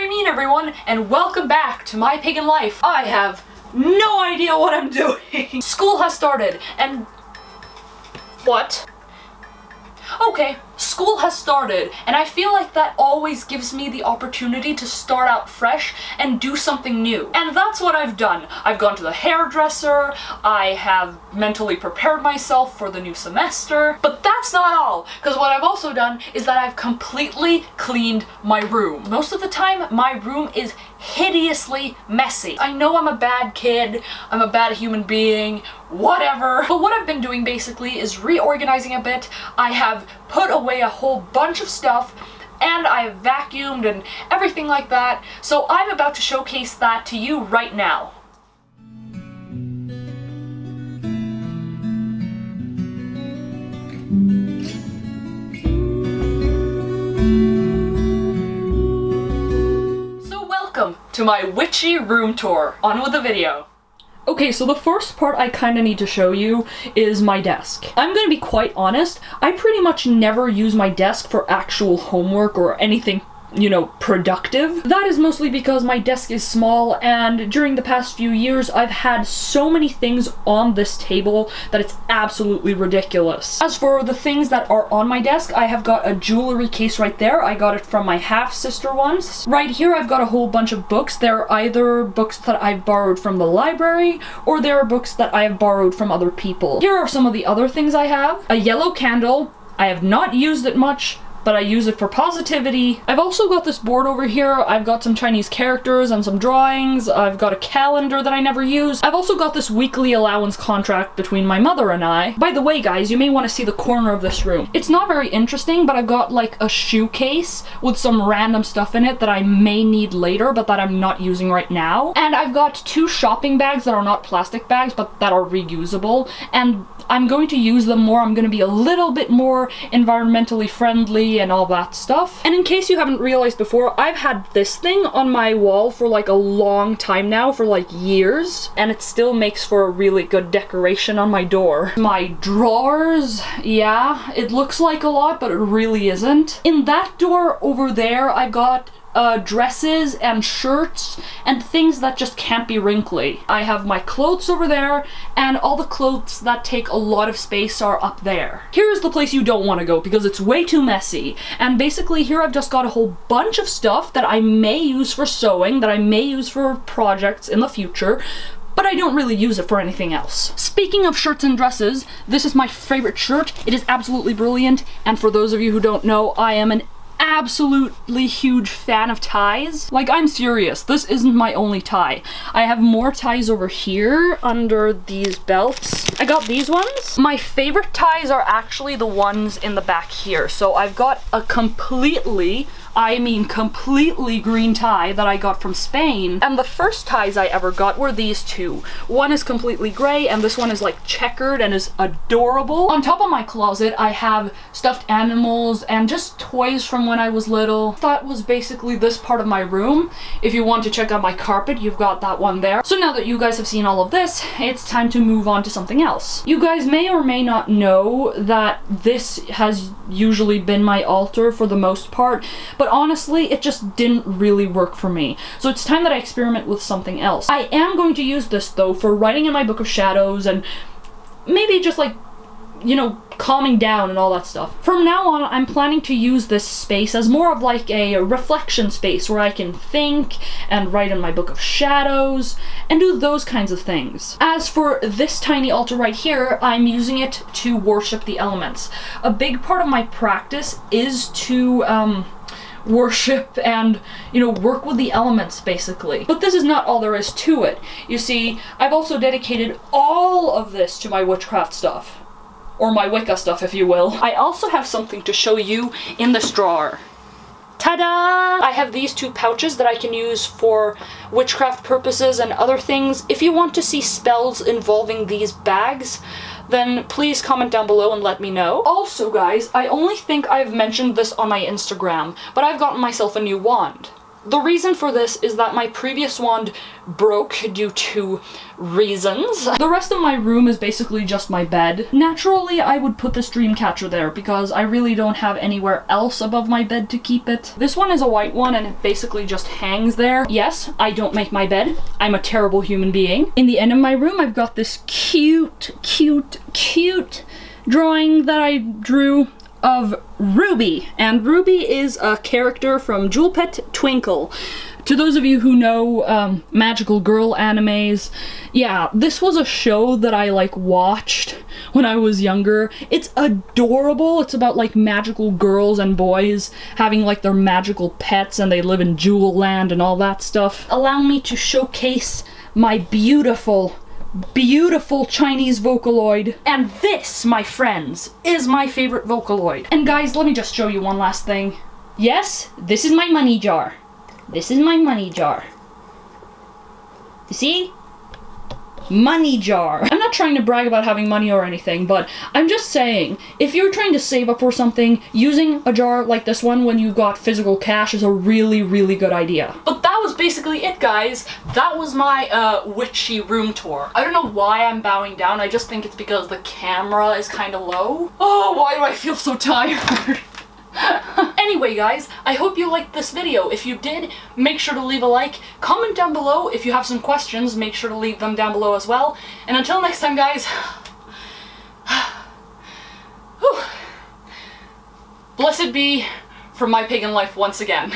afternoon, everyone, and welcome back to My Pagan Life. I have no idea what I'm doing. School has started, and... what? Okay, school has started, and I feel like that always gives me the opportunity to start out fresh and do something new. And that's what I've done. I've gone to the hairdresser, I have mentally prepared myself for the new semester, but that's not all, because what I've also done is that I've completely cleaned my room. Most of the time, my room is hideously messy. I know I'm a bad kid, I'm a bad human being, whatever, but what I've been doing basically is reorganizing a bit. I have put away a whole bunch of stuff, and I have vacuumed and everything like that, so I'm about to showcase that to you right now. Welcome to my witchy room tour. On with the video. Okay, so the first part I kinda need to show you is my desk. I'm gonna be quite honest, I pretty much never use my desk for actual homework or anything, you know, productive. That is mostly because my desk is small, and during the past few years I've had so many things on this table that it's absolutely ridiculous. As for the things that are on my desk, I have got a jewelry case right there. I got it from my half-sister once. Right here I've got a whole bunch of books. They're either books that I've borrowed from the library, or they're books that I have borrowed from other people. Here are some of the other things I have. A yellow candle. I have not used it much, but I use it for positivity. I've also got this board over here. I've got some Chinese characters and some drawings. I've got a calendar that I never use. I've also got this weekly allowance contract between my mother and I. By the way, guys, you may want to see the corner of this room. It's not very interesting, but I've got like a shoe case with some random stuff in it that I may need later, but that I'm not using right now. And I've got two shopping bags that are not plastic bags, but that are reusable. And I'm going to use them more. I'm going to be a little bit more environmentally friendly and all that stuff. And in case you haven't realized before, I've had this thing on my wall for like a long time now, for like years, and it still makes for a really good decoration on my door. My drawers, yeah, it looks like a lot, but it really isn't. In that door over there, I've got dresses and shirts and things that just can't be wrinkly. I have my clothes over there, and all the clothes that take a lot of space are up there. Here's the place you don't want to go because it's way too messy. And basically here I've just got a whole bunch of stuff that I may use for sewing, that I may use for projects in the future, but I don't really use it for anything else. Speaking of shirts and dresses, this is my favorite shirt. It is absolutely brilliant, and for those of you who don't know, I am an absolutely huge fan of ties. Like, I'm serious, this isn't my only tie. I have more ties over here under these belts. I got these ones. My favorite ties are actually the ones in the back here. So I've got a completely, I mean completely green tie that I got from Spain. And the first ties I ever got were these two. One is completely gray and this one is like checkered and is adorable. On top of my closet I have stuffed animals and just toys from when I was little. That was basically this part of my room. If you want to check out my carpet, you've got that one there. So now that you guys have seen all of this, it's time to move on to something else. You guys may or may not know that this has usually been my altar for the most part, but honestly, it just didn't really work for me. So it's time that I experiment with something else. I am going to use this though for writing in my book of shadows and maybe just like, you know, calming down and all that stuff. From now on, I'm planning to use this space as more of like a reflection space where I can think and write in my book of shadows and do those kinds of things. As for this tiny altar right here, I'm using it to worship the elements. A big part of my practice is to worship and, you know, work with the elements basically. But this is not all there is to it. You see, I've also dedicated all of this to my witchcraft stuff. Or my Wicca stuff, if you will. I also have something to show you in this drawer. Ta-da! I have these two pouches that I can use for witchcraft purposes and other things. If you want to see spells involving these bags, then please comment down below and let me know. Also, guys, I only think I've mentioned this on my Instagram, but I've gotten myself a new wand. The reason for this is that my previous wand broke due to reasons. The rest of my room is basically just my bed. Naturally, I would put this dream catcher there because I really don't have anywhere else above my bed to keep it. This one is a white one and it basically just hangs there. Yes, I don't make my bed. I'm a terrible human being. In the end of my room, I've got this cute drawing that I drew of Ruby, and Ruby is a character from Jewel Pet Twinkle. To those of you who know magical girl animes, yeah, this was a show that I like watched when I was younger. It's adorable. It's about like magical girls and boys having like their magical pets and they live in Jewel Land and all that stuff. Allow me to showcase my beautiful Chinese Vocaloid. And this, my friends, is my favorite Vocaloid. And guys, let me just show you one last thing. Yes, this is my money jar. This is my money jar. You see? Money jar. I'm not trying to brag about having money or anything, but I'm just saying, if you're trying to save up for something, using a jar like this one when you've got physical cash is a really, really good idea. But that was basically it, guys. That was my witchy room tour. I don't know why I'm bowing down. I just think it's because the camera is kind of low. Oh, why do I feel so tired? Anyway guys, I hope you liked this video. If you did, make sure to leave a like. Comment down below if you have some questions, make sure to leave them down below as well. And until next time guys, blessed be from My Pagan Life once again.